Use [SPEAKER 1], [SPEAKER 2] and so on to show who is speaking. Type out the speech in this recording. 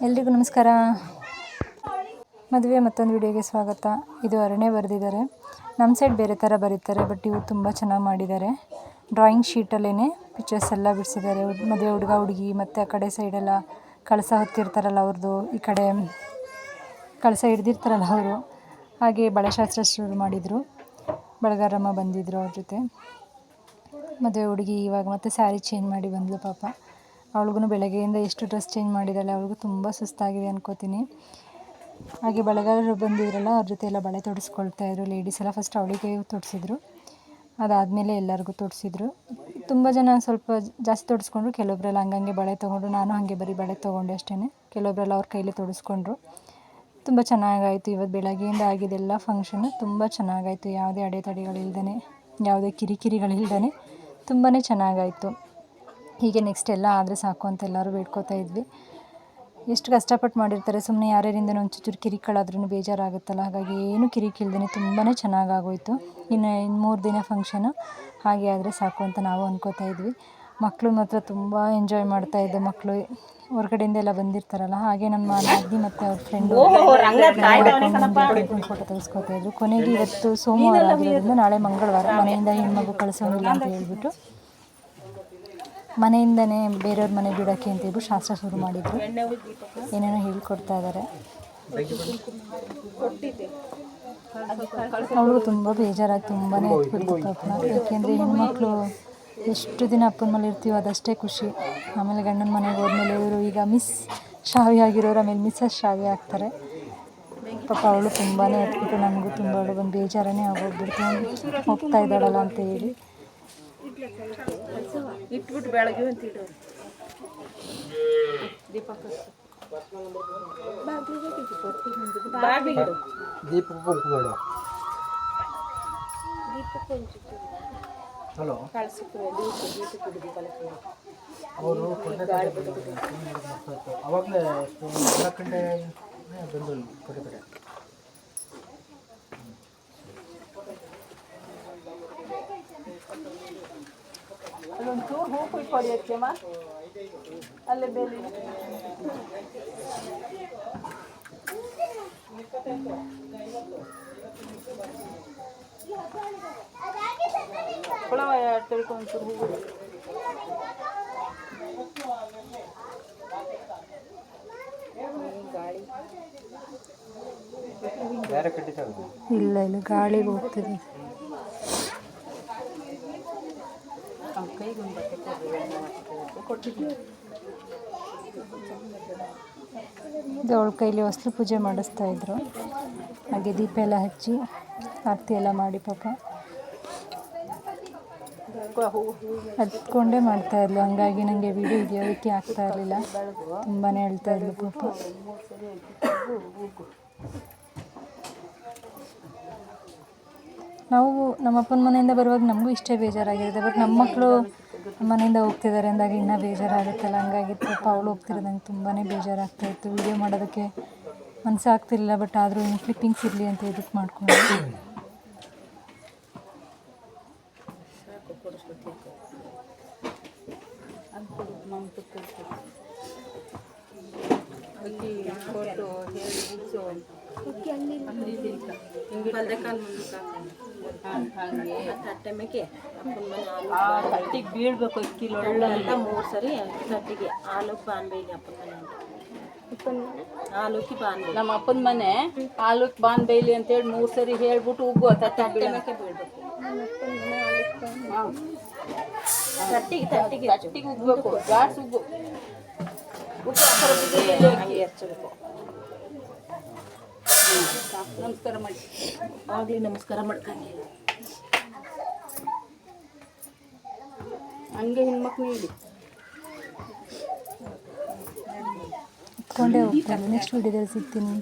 [SPEAKER 1] ಎಲ್ರಿಗೂ ನಮಸ್ಕಾರ. ಮದುವೆ ಮತ್ತೊಂದು ವಿಡಿಯೋಗೆ ಸ್ವಾಗತ. ಇದು ಅರಣೆ ಬರೆದಿದ್ದಾರೆ. ನಮ್ಮ ಸೈಡ್ ಬೇರೆ ಥರ ಬರೀತಾರೆ, ಬಟ್ ಇವರು ತುಂಬ ಚೆನ್ನಾಗಿ ಮಾಡಿದ್ದಾರೆ. ಡ್ರಾಯಿಂಗ್ ಶೀಟಲ್ಲೇ ಪಿಕ್ಚರ್ಸ್ ಎಲ್ಲ ಬಿಡಿಸಿದ್ದಾರೆ. ಮದುವೆ ಹುಡುಗ ಹುಡುಗಿ ಮತ್ತು ಆ ಕಡೆ ಸೈಡೆಲ್ಲ ಕಳಸ ಹೊತ್ತಿರ್ತಾರಲ್ಲ ಅವ್ರದ್ದು, ಈ ಕಡೆ ಕಳಸ ಹಿಡ್ದಿರ್ತಾರಲ್ಲ ಅವರು. ಹಾಗೆ ಬಳೆಶಾಸ್ತ್ರ ಶುರು ಮಾಡಿದರು. ಬಳಗಾರಮ್ಮ ಬಂದಿದ್ದರು ಅವ್ರ ಜೊತೆ. ಮದುವೆ ಹುಡುಗಿ ಇವಾಗ ಮತ್ತೆ ಸ್ಯಾರಿ ಚೇಂಜ್ ಮಾಡಿ ಬಂದಳು ಪಾಪ. ಅವಳಿಗೂ ಬೆಳಗ್ಗೆಯಿಂದ ಎಷ್ಟು ಡ್ರೆಸ್ ಚೇಂಜ್ ಮಾಡಿದ್ದಾಳೆ, ಅವಳಿಗೂ ತುಂಬ ಸುಸ್ತಾಗಿದೆ ಅನ್ಕೋತೀನಿ. ಹಾಗೆ ಬಳೆಗಾರರು ಬಂದಿದ್ರಲ್ಲ, ಅವ್ರ ಜೊತೆ ಎಲ್ಲ ಬಳೆ ತೊಡಿಸ್ಕೊಳ್ತಾಯಿದ್ರು. ಲೇಡೀಸ್ ಎಲ್ಲ ಫಸ್ಟ್ ಅವಳಿಗೆ ತೊಡಿಸಿದ್ರು, ಅದಾದಮೇಲೆ ಎಲ್ಲರಿಗೂ ತೊಡಿಸಿದ್ರು. ತುಂಬ ಜನ ಸ್ವಲ್ಪ ಜಾಸ್ತಿ ತೊಡಿಸ್ಕೊಂಡ್ರು, ಕೆಲವೊಬ್ಬರೆಲ್ಲ ಹಂಗಂಗೆ ಬಳೆ ತೊಗೊಂಡ್ರು. ನಾನು ಹಾಗೆ ಬರೀ ಬಳೆ ತೊಗೊಂಡೆ ಅಷ್ಟೇ. ಕೆಲವೊಬ್ಬರೆಲ್ಲ ಅವ್ರ ಕೈಲಿ ತೊಡಿಸ್ಕೊಂಡ್ರು. ತುಂಬ ಚೆನ್ನಾಗಾಯಿತು. ಇವತ್ತು ಬೆಳಗ್ಗೆಯಿಂದ ಆಗಿದೆಲ್ಲ ಫಂಕ್ಷನ್ನು ತುಂಬ ಚೆನ್ನಾಗಾಯಿತು. ಯಾವುದೇ ಅಡೆತಡೆಗಳಿಲ್ದೇ, ಯಾವುದೇ ಕಿರಿಕಿರಿಗಳಿಲ್ದೇ ತುಂಬಾ ಚೆನ್ನಾಗಾಯಿತು. ಹೀಗೆ ನೆಕ್ಸ್ಟ್ ಎಲ್ಲ ಆದರೆ ಸಾಕು ಅಂತ ಎಲ್ಲರೂ ಬೇಡ್ಕೋತಾ ಇದ್ವಿ. ಎಷ್ಟು ಕಷ್ಟಪಟ್ಟು ಮಾಡಿರ್ತಾರೆ, ಸುಮ್ಮನೆ ಯಾರ್ಯಾರಿಂದನೂ ಒಂಚೂರು ಕಿರಿಕಳಾದ್ರೂ ಬೇಜಾರಾಗುತ್ತಲ್ಲ. ಹಾಗಾಗಿ ಏನು ಕಿರಿಕಿಲ್ದೇ ತುಂಬಾ ಚೆನ್ನಾಗಾಗೋಯಿತು. ಇನ್ನು 3 ದಿನ ಫಂಕ್ಷನು, ಹಾಗೆ ಆದರೆ ಸಾಕು ಅಂತ ನಾವು ಅಂದ್ಕೋತಾ ಇದ್ವಿ. ಮಕ್ಕಳು ಮಾತ್ರ ತುಂಬ ಎಂಜಾಯ್ ಮಾಡ್ತಾಯಿದ್ದೆ. ಮಕ್ಕಳು ಹೊರಗಡೆಯಿಂದ ಎಲ್ಲ ಬಂದಿರ್ತಾರಲ್ಲ, ಹಾಗೆ ನಮ್ಮ ನಾದಿನಿ ಮತ್ತು ಅವ್ರ ಫ್ರೆಂಡು ಫೋಟೋ ತೆಗೆಸ್ಕೊತಾ ಇದ್ರು. ಕೊನೆಗೆ ಇವತ್ತು ಸೋಮವಾರ ಆಗಿರೋದ್ರಿಂದ ನಾಳೆ ಮಂಗಳವಾರ, ಮನೆಯಿಂದ ಹೆಣ್ಮಗು ಕಳಿಸೋಂಗಿಲ್ಲ ಅಂತ ಹೇಳ್ಬಿಟ್ಟು ಮನೆಯಿಂದನೇ ಬೇರೆಯವ್ರ ಮನೆ ಬಿಡೋಕ್ಕೆ ಅಂತ ಹೇಳ್ಬಿಟ್ಟು ಶಾಸ್ತ್ರ ಶುರು ಮಾಡಿದರು. ಏನೇನೋ ಹೇಳ್ಕೊಡ್ತಾ ಇದ್ದಾರೆ. ಅವಳು ತುಂಬ ಬೇಜಾರಾಗಿ ತುಂಬಾ ಹತ್ಬಿಡ್ತು ಪಾಪ. ಯಾಕೆಂದರೆ ಹೆಣ್ಮಕ್ಳು ಎಷ್ಟು ದಿನ ಅಪ್ಪನ ಮನೇಲಿ ಇರ್ತೀವೋ ಅದಷ್ಟೇ ಖುಷಿ. ಆಮೇಲೆ ಗಂಡನ ಮನೆಗೆ ಹೋದ್ಮೇಲೆ ಇವರು ಈಗ ಮಿಸ್ ಶಾವಿ ಆಗಿರೋರು ಆಮೇಲೆ ಮಿಸ್ಸಸ್ ಶಾವಿ ಆಗ್ತಾರೆ ಪಾಪ. ಅವಳು ತುಂಬಾ ಹತ್ಬಿಟ್ಟು ನನಗೂ ತುಂಬ ಅವಳು ಒಂದು ಬೇಜಾರನೇ ಆಗೋಗ್ಬಿಡ್ತು, ಹೋಗ್ತಾ ಇದ್ದಾಳಲ್ಲ ಅಂತ ಹೇಳಿ.
[SPEAKER 2] ಇಟ್ಬಿಟ್ಟು ಬೆಳಗ್ಗೆ ಅಂತಿಡೋರು
[SPEAKER 3] ಹಲೋ ಅವರು ಅವಾಗಲೇ 4 ಗಂಟೆ ಬಂದು ಕಡೆ ಕಡೆ
[SPEAKER 2] ಅಲ್ಲೊಂಚೂರು ಹೂ ಕೊಡಿ ಅಚ್ಚಮ್ಮ, ಅಲ್ಲೇ ಬೇಲಿ ಕೊಳವ ತಿಳ್ಕೊಂಚೂರು ಹೂ
[SPEAKER 1] ಇಲ್ಲ ಇಲ್ಲ ಗಾಳಿಗೆ ಹೋಗ್ತಿದೆ. ಇದು ಅವಳ ಕೈಲಿ ಹೊಸ್ಲು ಪೂಜೆ ಮಾಡಿಸ್ತಾ ಇದ್ರು. ಹಾಗೆ ದೀಪ ಎಲ್ಲ ಹಚ್ಚಿ ಆರತಿ ಎಲ್ಲ ಮಾಡಿ ಪಾಪ ಹತ್ಕೊಂಡೇ ಮಾಡ್ತಾ ಇದ್ಲು. ಹಂಗಾಗಿ ನನಗೆ ವಿಡಿಯೋ ಹಿಡಿಯೋದಕ್ಕೆ ಆಗ್ತಾ ಇರಲಿಲ್ಲ. ತುಂಬಾ ಹೇಳ್ತಾ ಇದ್ಲು ಪಾಪ. ನಾವು ನಮ್ಮ ಅಪ್ಪನ ಮನೆಯಿಂದ ಬರುವಾಗ ನಮಗೂ ಇಷ್ಟೇ ಬೇಜಾರಾಗಿರುತ್ತೆ, ಬಟ್ ನಮ್ಮ ಮಕ್ಕಳು ಮನೆಯಿಂದ ಹೋಗ್ತಿದ್ದಾರೆ ಅಂದಾಗ ಇನ್ನೂ ಬೇಜಾರಾಗುತ್ತಲ್ಲ. ಹಂಗಾಗಿ ಪಾಪ ಅವಳು ಹೋಗ್ತಿರೋದು ನಂಗೆ ತುಂಬಾ ಬೇಜಾರಾಗ್ತಾಯಿತ್ತು. ವೀಡಿಯೋ ಮಾಡೋದಕ್ಕೆ ಮನಸ್ಸಾಗ್ತಿರ್ಲಿಲ್ಲ, ಬಟ್ ಆದರೂ ಇನ್ನು ಕ್ಲಿಪ್ಪಿಂಗ್ಸ್ ಇರಲಿ ಅಂತ ಎಡಿಟ್ ಮಾಡ್ಕೊಂಡು
[SPEAKER 2] ತಟ್ಟಿಗೆ ಬೀಳ್ಬೇಕು. ಅಕ್ಕಿ ಅಂತ 3 ಸರಿ ತಟ್ಟಿಗೆ ಹಾಲುಕ್ಕಿ ಬಾನ್ಬೇಲಿ ಅಪ್ಪನ ಮನೆ ಅಂತ ಹಾಲುಕ್ಕಿ ಬಾನ್ಬೇಲಿ. ನಮ್ಮ ಅಪ್ಪನ ಮನೆ ಹಾಲುಕ್ಕಿ ಬಾನ್ಬೇಲಿ ಅಂತೇಳಿ 3 ಸರಿ ಹೇಳ್ಬಿಟ್ಟು ಉಗ್ಗು ತಟ್ಟೆ ಬೀಳ್ಬೇಕು. ತಟ್ಟಿಗೆ ತಟ್ಟಿಗೆ ತಟ್ಟಿಗೆ ಉಗ್ಬೇಕು, ಜಾಡ್ಸಿ ಉಗ್ಗು ಹಚ್ಚಬೇಕು. ನಮಸ್ಕಾರ ಮಾಡಿ ಆಗಲಿ, ನಮಸ್ಕಾರ ಮಾಡ್ಕೊಂಡು ಹಂಗೆ ಹೆಣ್ಮಕ್ಳು ಹೇಳಿ
[SPEAKER 1] ಇಟ್ಕೊಂಡೇ ಹೋಗ್ತಾರೆ. ನೆಕ್ಸ್ಟ್ ವಿಡಿಯೋದಲ್ಲಿ ಸಿಗ್ತೀನಿ.